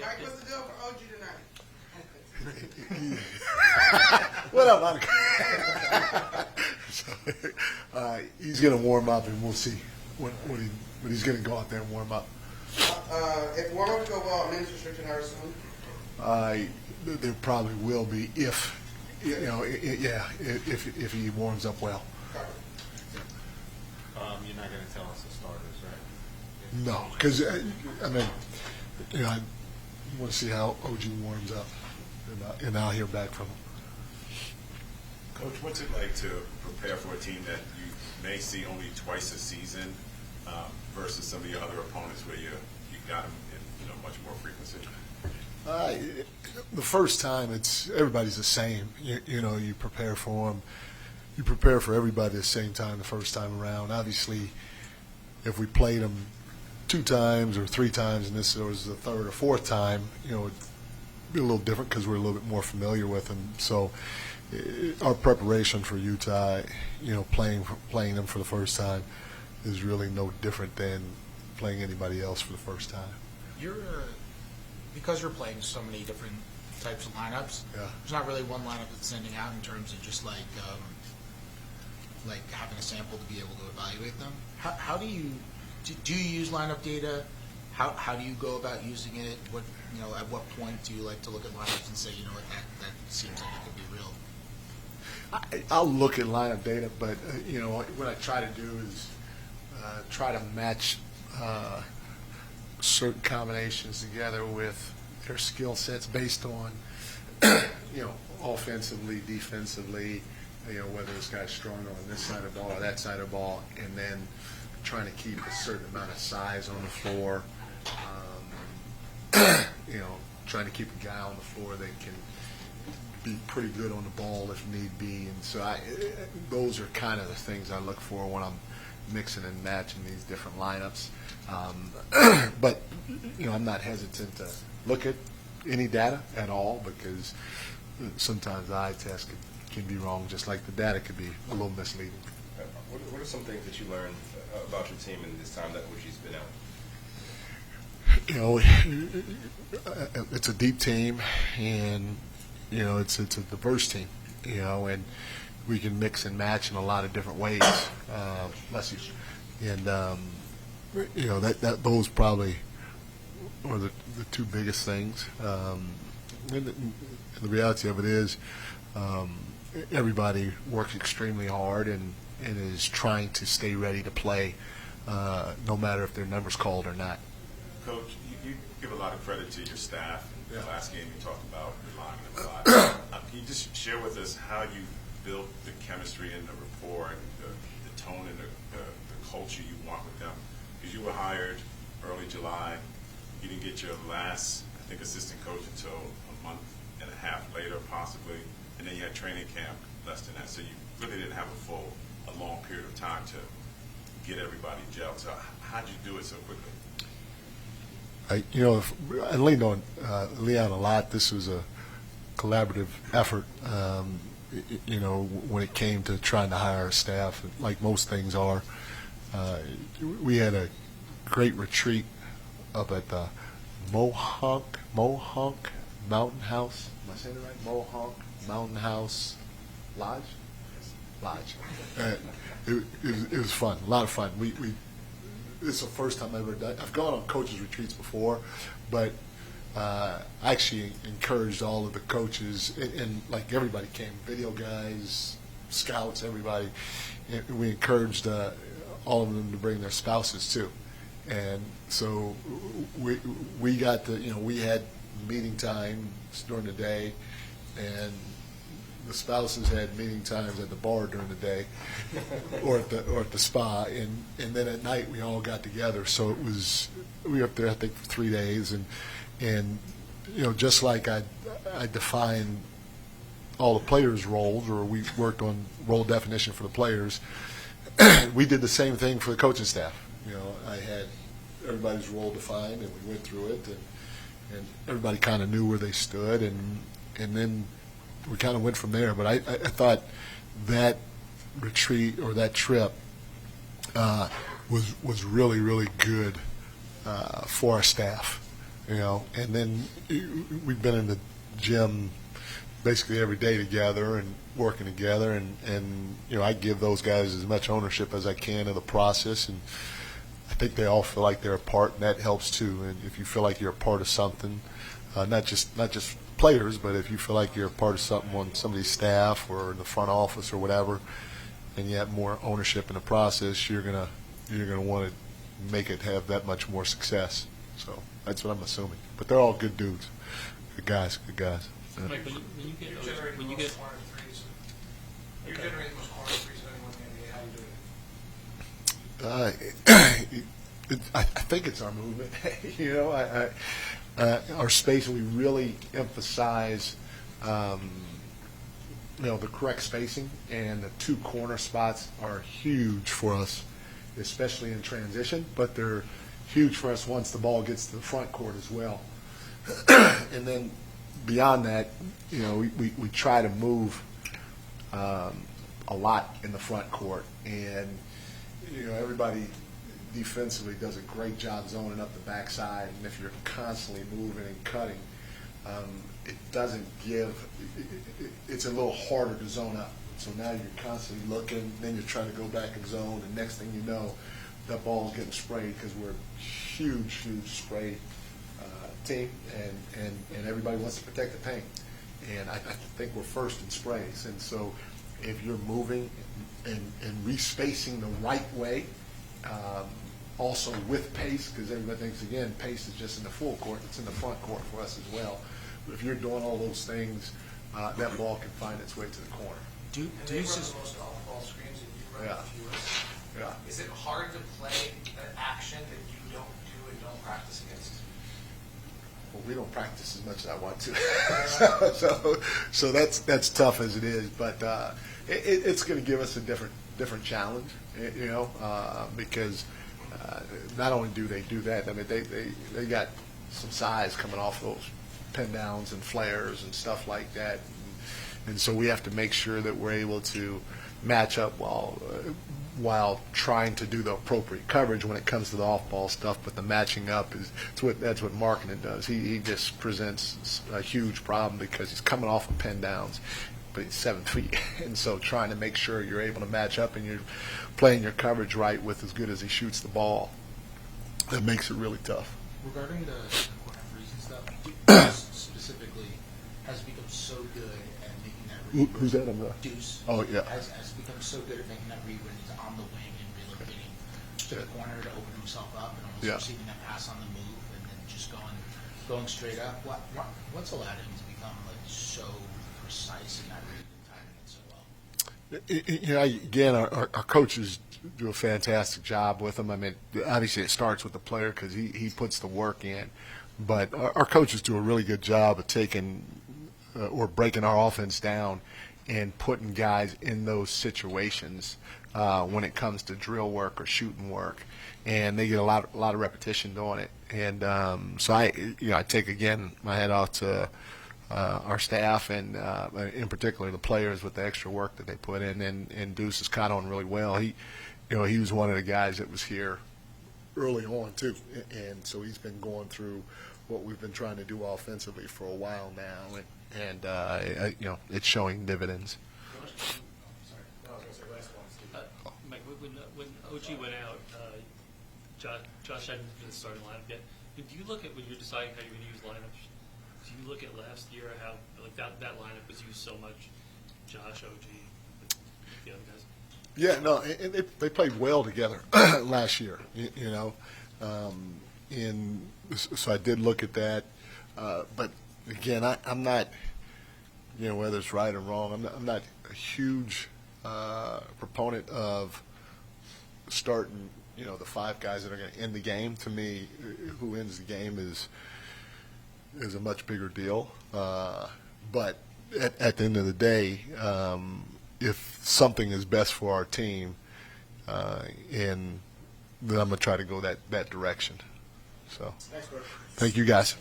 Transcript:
Mike, what's the deal for OG tonight? What up, Monica? He's going to warm up, and we'll see what he's going to go out there and warm up. If warm-ups go well, minutes restricted are soon. There probably will be if if he warms up well. You're not going to tell us the starters, right? No, because I want to see how OG warms up, and I'll hear back from him. Coach, what's it like to prepare for a team that you may see only twice a season versus some of your other opponents where you got them in much more frequency? The first time, everybody's the same. You prepare for them. You prepare for everybody at the same time the first time around. Obviously, if we played them 2 times or 3 times and this was the 3rd or 4th time, it'd be a little different because we're a little bit more familiar with them. So our preparation for Utah, playing them for the first time is really no different than playing anybody else for the first time. Because you're playing so many different types of lineups, there's not really one lineup that's standing out in terms of just like having a sample to be able to evaluate them. How do you use lineup data? How do you go about using it? At what point do you like to look at lineups and say, what, that seems like it could be real? I'll look at lineup data, but what I try to do is try to match certain combinations together with their skill sets based on offensively, defensively, whether this guy's stronger on this side of the ball or that side of the ball, and then trying to keep a certain amount of size on the floor. Trying to keep a guy on the floor that can be pretty good on the ball if need be. And so those are kind of the things I look for when I'm mixing and matching these different lineups. But I'm not hesitant to look at any data at all because sometimes the eye test can be wrong, just like the data could be a little misleading. What are some things that you learned about your team in this time that OG's been out? It's a deep team, and it's a diverse team, and we can mix and match in a lot of different ways. Bless you. And those probably are the 2 biggest things. And the reality of it is, everybody works extremely hard and is trying to stay ready to play, no matter if their number's called or not. Coach, you give a lot of credit to your staff. The last game you talked about relying on them a lot. Can you just share with us how you built the chemistry and the rapport and the tone and the culture you want with them? Because you were hired early July. You didn't get your last, I think, assistant coach until a month and a half later, possibly. And then you had training camp less than that. So you really didn't have a long period of time to get everybody gelled. So how'd you do it so quickly? I leaned on Leon a lot. This was a collaborative effort, when it came to trying to hire a staff, like most things are. We had a great retreat up at the Mohonk Mountain House. Am I saying it right? Mohonk Mountain House Lodge? Lodge. It was fun, a lot of fun. This is the first time I've ever done. I've gone on coaches retreats before, but I actually encouraged all of the coaches, and like everybody came, video guys, scouts, everybody. And we encouraged all of them to bring their spouses too, and so we got we had meeting times during the day, and the spouses had meeting times at the bar during the day, or at the spa, and then at night we all got together. So we were up there I think for 3 days, and just like I defined all the players' roles, or we worked on role definition for the players, we did the same thing for the coaching staff. I had everybody's role defined, and we went through it, and everybody kind of knew where they stood, and then we kind of went from there. But I thought that retreat or that trip was really, really good for our staff. you know, and then we've been in the gym basically every day together and working together, and you know, I give those guys as much ownership as I can of the process, and I think they all feel like they're a part, and that helps too. And if you feel like you're a part of something, not just players, but if you feel like you're a part of something on somebody's staff or in the front office or whatever, and you have more ownership in the process, you're gonna want to make it have that much more success. So that's what I'm assuming. But they're all good dudes, good guys. Yeah. Mike, when you get You're generating when you the most get corner threes. You're generating the most corner threes of anyone in the NBA. How you doing it? I think it's our movement. You know, our space, and we really emphasize, you know, the correct spacing, and the two corner spots are huge for us, especially in transition. But they're huge for us once the ball gets to the front court as well. And then beyond that, you know, we try to move a lot in the front court, and you know, everybody defensively does a great job zoning up the backside, and if you're constantly moving and cutting, it doesn't give. It's a little harder to zone up. So now you're constantly looking, then you're trying to go back and zone, and next thing you know, that ball's getting sprayed because we're a huge spray team, and everybody wants to protect the paint. And I think we're first in sprays. And so if you're moving and respacing the right way, also with pace, because everybody thinks, again, pace is just in the full court, it's in the front court for us as well. But if you're doing all those things, that ball can find its way to the corner. And they run the most off-ball screens, and you run the fewest. Yeah. Is it hard to play an action that you don't do and don't practice against? Well, we don't practice as much as I want to, so that's tough as it is. But it's going to give us a different challenge, you know, because not only do they do that, I mean they got some size coming off those pin downs and flares and stuff like that, and so we have to make sure that we're able to match up while trying to do the appropriate coverage when it comes to the off-ball stuff. But the matching up that's what marketing does. He just presents a huge problem because he's coming off of pin downs, but he's 7 feet, and so trying to make sure you're able to match up and you're playing your coverage right with as good as he shoots the ball, that makes it really tough. Regarding the corner threes and stuff, Deuce specifically has become so good at making that read. Who's that? Deuce. Oh, yeah. Has become so good at making that read when he's on the wing and really getting to the corner to open himself up and almost receiving that pass on the move and then just going straight up. What's allowed him to become like so precise in that read and timing it so well? You know, again, our coaches do a fantastic job with him. I mean, obviously it starts with the player because he puts the work in, but our coaches do a really good job of taking or breaking our offense down and putting guys in those situations when it comes to drill work or shooting work, and they get a lot of repetition doing it. And so I take again my hat off to our staff and in particular the players with the extra work that they put in, and Deuce has caught on really well. He was one of the guys that was here early on too, and so he's been going through what we've been trying to do offensively for a while now, and it's showing dividends. Mike, when OG went out, Josh hadn't been the starting lineup yet. Do you look at when you're deciding how you're going to use lineups? Do you look at last year how like that lineup was used so much? Josh, OG, the other guys. Yeah, no, and they played well together last year. So I did look at that, but again, I'm not, whether it's right or wrong, I'm not a huge proponent of starting, the 5 guys that are going to end the game. To me, who ends the game is a much bigger deal. But at the end of the day, if something is best for our team, then I'm going to try to go that direction. So, thank you guys.